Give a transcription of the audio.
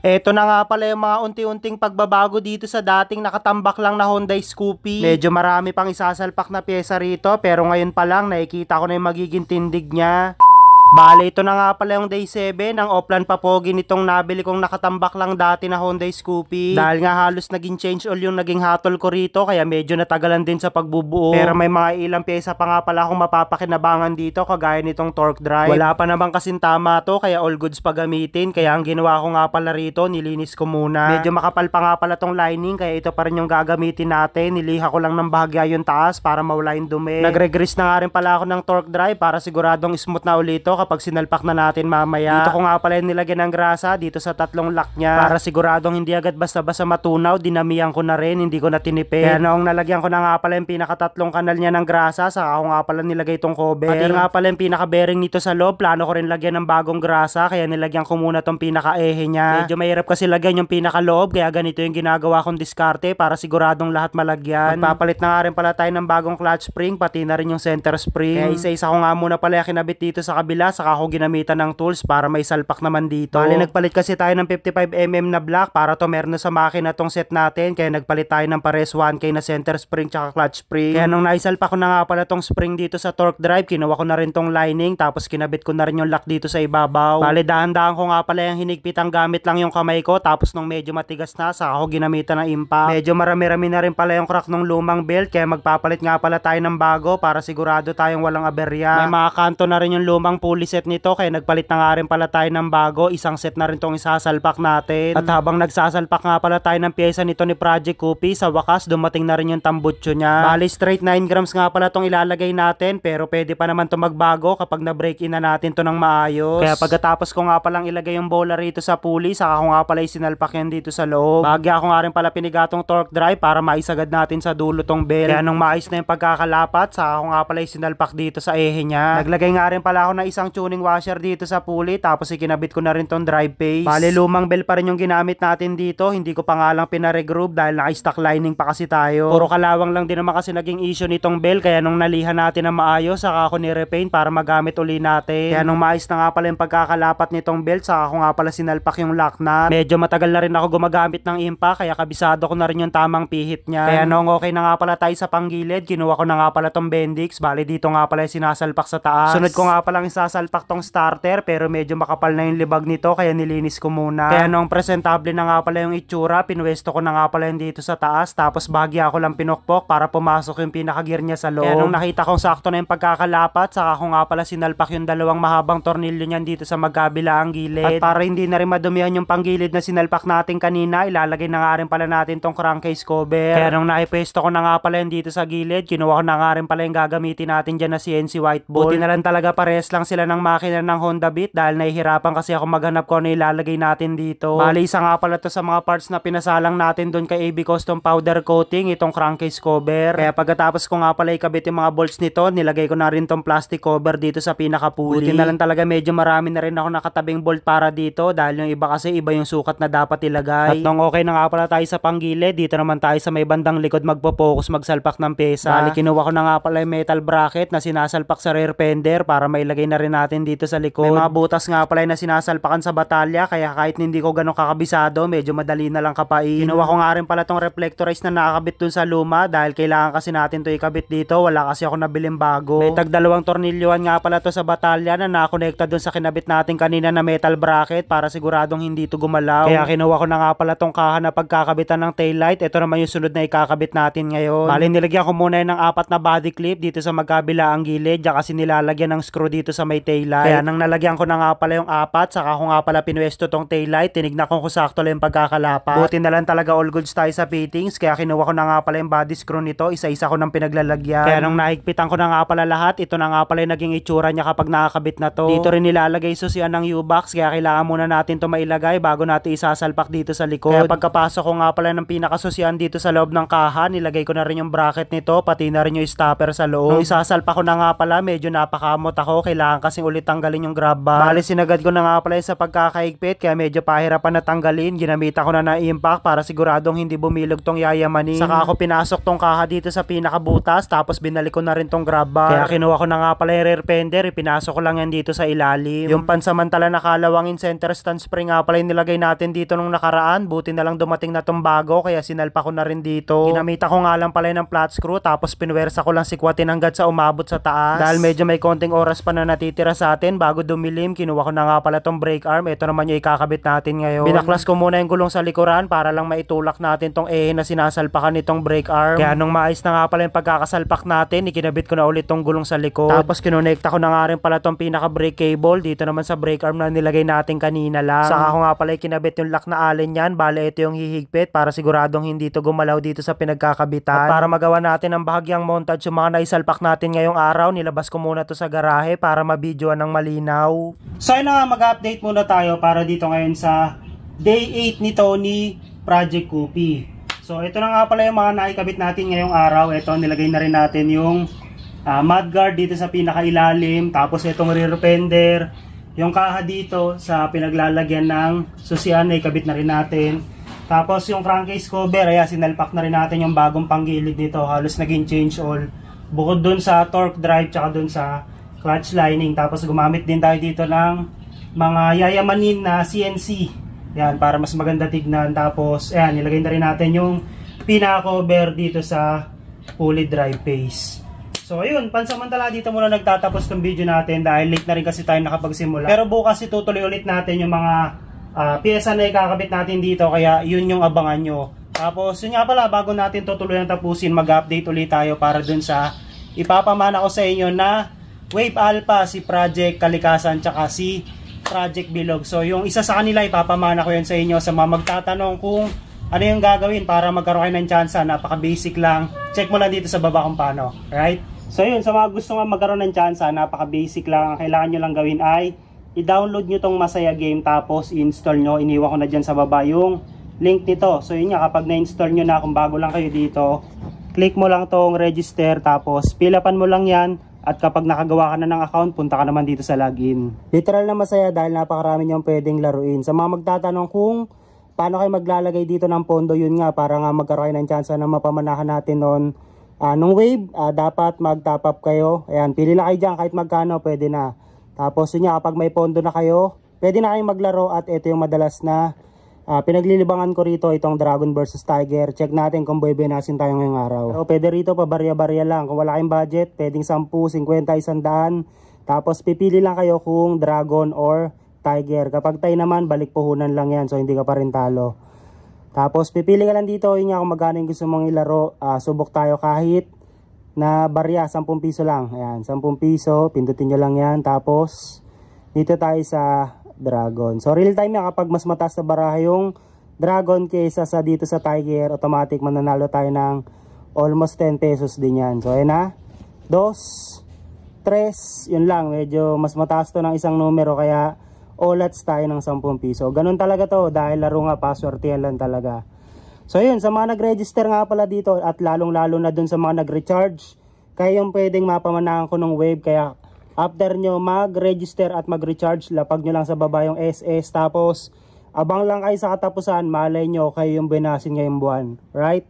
Eto na nga pala yung mga unti-unting pagbabago dito sa dating nakatambak lang na Hyundai Scoopy. Medyo marami pang isasalpak na pyesa rito pero ngayon pa lang nakikita ko na yung magiging tindig niya. Bale, ito na nga pala yung day 7, ang offline papogi nitong nabili kong nakatambak lang dati na Hyundai Scoopy. Dahil nga halos naging change oil yung naging hatol ko rito, kaya medyo natagalan din sa pagbubuo. Pero may mga ilang pyesa pa nga pala akong mapapakinabangan dito, kagaya nitong torque drive. Wala pa naman kasing tama to, kaya all goods pa gamitin. Kaya ang ginawa ko nga pala rito, nilinis ko muna. Medyo makapal pa nga pala tong lining, kaya ito pa rin yung gagamitin natin. Niliha ko lang ng bahagya yung taas para mawala yung dumi. Nagre-grease na nga rin pala ako ng torque drive para siguradong smooth na ulit ito kapag sinalpak na natin mamaya. Dito ko nga pala yung nilagyan ng grasa dito sa tatlong lock niya para siguradong hindi agad basta-basta matunaw. Dinamihan ko na rin, hindi ko na tinipid. Kaya noong nalagyan ko na nga pala yung pinakatatlong kanal niya ng grasa, saka ko nga pala nilagay itong cover. Pati nga pala yung pinaka-bearing nito sa loob, plano ko rin lagyan ng bagong grasa, kaya nilagyan ko muna tong pinaka-ehe niya. Medyo mahirap kasi lagyan yung pinaka-loob, kaya ganito yung ginagawa kong diskarte para siguradong lahat malagyan. Magpapalit na nga rin pala tayo ng bagong clutch spring, pati na rin yung center spring. Kaya isa-isa ko nga muna pala yung kinabit dito sa kabila, saka ako ginamitan ng tools para may salpak naman dito. Bali, nagpalit kasi tayo ng 55mm na block para to meron sa makina tong set natin, kaya nagpalit tayo ng pares 1K na center spring tsaka clutch spring. Kaya nung naisalpak ko na nga pala tong spring dito sa torque drive, kinuha ko na rin tong lining, tapos kinabit ko na rin yung lock dito sa ibabaw. Bali, dahan-dahan ko nga pala yung hinigpitang gamit lang yung kamay ko, tapos nung medyo matigas na, saka ako ginamitan ng impact. Medyo marami-rami na rin pala yung crack ng lumang belt, kaya magpapalit nga pala tayo ng bago para sigurado tayong walang aberya. May mga kanto na rin yung lumang pulley set nito, kaya nagpalit na nga rin pala tayo ng bago. Isang set na rin tong isasalpak natin. At habang nagsasalpak nga pala tayo ng pyesa nito ni Project Coopy, sa wakas dumating na rin yung tambutso niya. Bali, straight 9 grams nga pala tong ilalagay natin, pero pwede pa naman to magbago kapag na-break in na natin to ng maayos. Kaya pagkatapos ko nga palang ilagay yung bola rito sa pulley, saka ko nga pala isinalpak yan dito sa loob. Bagya ko nga rin pala pinigatong torque drive para maisagad natin sa dulo tong belt. Kaya nung maayos na yung pagkakalapat, saka ko nga pala isinalpak dito sa ehe niya. Naglagay nga rin pala ako ng isang tuning washer dito sa pulley, tapos ikinabit ko na rin tong drive phase. Bale, lumang bell pa rin yung ginamit natin dito, hindi ko pa nga lang pinaregroove dahil naka-stock lining pa kasi tayo. Puro kalawang lang din naman kasi naging issue nitong bell, kaya nung nalihan natin na maayos, saka ako ni-repaint para magamit uli natin. Kaya nung maayos na nga pala yung pagkakalapat nitong belt, saka ako nga pala sinalpak yung lock nut. Medyo matagal na rin ako gumagamit ng impact, kaya kabisado ko na rin yung tamang pihit niya. Kaya nung okay na nga pala tayo sa panggilid, kinuha ko na nga pala tong Bendix. Bale, dito nga pala yung sinasalpak sa taas. Sunod ko nga palang isasalpak tong starter, pero medyo makapal na yung libag nito, kaya nilinis ko muna. Kaya nung presentable na nga pala yung itsura, pinwesto ko na nga pala yung dito sa taas, tapos bahagya ko lang pinokpok para pumasok yung pinaka-gear niya sa loob. Kaya nung nakita kong sakto na yung pagkakalapat, saka ko nga pala sinalpak yung dalawang mahabang tornilyo niyan dito sa magkabilaang gilid. At para hindi na rin madumihan yung panggilid na sinalpak natin kanina, ilalagay na nga rin pala natin tong crankcase cover. Kaya nung naipwesto ko na nga pala yung dito sa gilid, kinuha ko na nga rin pala yung gagamitin natin dyan na CNC white bolt. Buti na lang talaga pares lang sila ng makina ng Honda Beat dahil nahihirapan kasi ako maghanap ko ano ilalagay natin dito. Bali, isa nga pala to sa mga parts na pinasalang natin doon kay AB Custom Powder Coating, itong crankcase cover. Kaya pagkatapos ko nga pala ikabit yung mga bolts nito, nilagay ko na rin tong plastic cover dito sa pinaka-pulley. Buti na lang talaga medyo marami na rin ako nakatabing bolt para dito dahil yung iba kasi iba yung sukat na dapat ilagay. At nung okay na nga pala tayo sa panggilid, dito naman tayo sa may bandang likod magpo-focus magsalpak ng pyesa. Bali, kinuha ko na nga pala yung metal bracket na sinasalpak sa rear fender para mailagay na rin natin dito sa likod. May mga butas nga pala na sinasalpakan sa batalya, kaya kahit hindi ko ganun kakabisado, medyo madali na lang kapain. Kinuha ko nga rin pala tong reflectorize na nakakabit dun sa luma dahil kailangan kasi natin to ikabit dito, wala kasi ako nabiling bago. May tag dalawang tornilyuhan nga pala to sa batalya na nakonekta dun sa kinabit natin kanina na metal bracket para siguradong hindi to gumalaw. Kaya kinuha ko na nga pala tong kaha na pagkakabitan ng taillight. Ito naman yung sunod na ikakabit natin ngayon. Bali, nilagyan ko muna ng 4 na body clip dito sa magkabilaang gilid, diyan kasi nilalagyan ng screw dito sa may taillight. Kaya nang nalagyan ko na nga pala yung 4, saka ko nga pala pinwesto tong taillight, tinignan ko kung sakto lang yung pagkakalapat. Buti na lang talaga all goods tayo sa fittings, kaya kinuha ko na nga pala yung body screw nito, isa-isa ko nang pinaglalagyan. Kaya nung nahigpitan ko na nga pala lahat, ito na nga pala yung naging itsura niya kapag nakakabit na to. Dito rin nilalagay susian ng U-box, kaya kailangan muna natin to mailagay bago natin isasalpak dito sa likod. Kaya pagkapasok ko nga pala ng pinakasusian dito sa loob ng kaha, nilagay ko na rin yung bracket nito, pati na rin yung stopper sa loob. Nung isasalpak ko na nga pala, medyo napakamot ako, kailangan kasing ulit tanggalin yung grab bar. Bali sinagad ko na nga pala sa pagkakaigpit kaya medyo pahirapan na tanggalin. Ginamita ko na na impact para siguradong hindi bumilog tong yayamanin. Saka ako pinasok tong kaha dito sa pinakabutas tapos binalik ko na rin tong grab bar. Kaya kinuha ko na nga pala yung rear fender, ipinasok ko lang yan dito sa ilalim. Yung pansamantala nakalawangin center stand spring nga pala yung nilagay natin dito nung nakaraan. Buti na lang dumating na tong bago kaya sinalpa ko na rin dito. Ginamita ko nga lang pala ng flat screw tapos pinwersa ko lang sikwatin hanggat sa umabot sa taas. Dahil medyo may konting oras pa na natitira sa atin bago dumilim, kinuha ko na nga pala tong brake arm. Ito naman yung ikakabit natin ngayon. Binaklas ko muna yung gulong sa likuran para lang maitulak natin tong na sinasalpakan nitong brake arm. Kaya nung maayos na nga pala yung pagkakasalpak natin, ikinabit ko na ulit tong gulong sa likod. Tapos kinonekta ko na nga rin pala tong pinaka brake cable dito naman sa brake arm na nilagay natin kanina lang. Saka ko nga pala ikinabit yung lock na allen yan. Bale ito yung hihigpit para siguradong hindi to gumalaw dito sa pinagkakabitan. At para magawa natin ang bahagyang montage yung mga naisalpak natin ngayong araw, nilabas ko muna to sa garahe para mabidyoan ng malinaw. So ayun na nga, mag-update muna tayo para dito ngayon sa day 8 nito ni Project Coopy. So ito na nga pala yung mga naikabit natin ngayong araw. Ito nilagay na rin natin yung mudguard dito sa pinakailalim. Tapos itong rear fender. Yung kaha dito sa pinaglalagyan ng susian na ikabit na rin natin. Tapos yung crankcase cover, ayan, sinalpak na rin natin yung bagong panggilid dito. Halos naging change all. Bukod dun sa torque drive tsaka dun sa clutch lining. Tapos gumamit din tayo dito ng mga yayamanin na CNC. Yan, para mas maganda tignan. Tapos, ayan, nilagay na rin natin yung pinaka-cover dito sa pulley drive face. So, ayun, pansamantala dito muna nagtatapos tong video natin dahil late na rin kasi tayo nakapagsimula. Pero bukas itutuloy ulit natin yung mga piyesa na ikakabit natin dito, kaya yun yung abangan nyo. Tapos, yun nga pala, bago natin tutuloy ang tapusin, mag-update ulit tayo para dun sa ipapamana ko sa inyo na Wave Alpha, si Project Kalikasan, tsaka si Project Bilog. So yung isa sa kanila ipapamana ko yan sa inyo sa mga magtatanong kung ano yung gagawin para magkaroon kayo ng chance. Napaka basic lang, check mo lang dito sa baba kung paano, right? So yun, sa mga gusto nga magkaroon ng chance, napaka basic lang. Ang kailangan nyo lang gawin ay i-download nyo tong Masaya Game tapos i-install nyo. Iniwan ko na dyan sa baba yung link nito. So yun nga, kapag na-install nyo na, kung bago lang kayo dito, click mo lang tong register tapos pilapan mo lang yan. At kapag nakagawa ka na ng account, punta ka naman dito sa login. Literal na masaya dahil napakarami niyong pwedeng laruin. Sa mga magtatanong kung paano kayo maglalagay dito ng pondo, yun nga, para nga magkaroon ng chance na mapamanahan natin noon. Nung wave, dapat mag-top up kayo. Ayan, pili lang kayo dyan kahit magkano, pwede na. Tapos yun nga, kapag may pondo na kayo, pwede na kayong maglaro at ito yung madalas na pinaglilibangan ko rito, itong Dragon vs Tiger. Check natin kung bebenasin tayo ngayong araw. Pero pwede rito pa barya-barya lang. Kung wala kayong budget, pwedeng 10, 50, 100. Tapos pipili lang kayo kung Dragon or Tiger. Kapag tayo naman, balik puhunan lang yan. So hindi ka pa rin talo. Tapos pipili ka lang dito. Yun nga, kung magkano yung gusto mong ilaro. Subok tayo kahit na barya, 10 piso lang. Ayan, 10 piso. Pindutin nyo lang yan. Tapos dito tayo sa Dragon. So real time yan, kapag mas mataas na baraha yung Dragon kaysa sa dito sa Tiger, automatic mananalo tayo ng almost 10 pesos din yan. So ayan na, 2, 3, yun lang, medyo mas mataas to ng isang numero kaya olats tayo ng 10 piso. Ganun talaga to dahil laro nga, password yan lang talaga. So yun, sa mga nag-register nga pala dito at lalong lalo na dun sa mga nag-recharge, kaya yung pwedeng mapamanahan ko ng wave. Kaya after nyo mag-register at mag-recharge, lapag nyo lang sa baba yung SS. Tapos, abang lang kayo sa katapusan, malay nyo kayo yung benasin ngayong buwan. Right?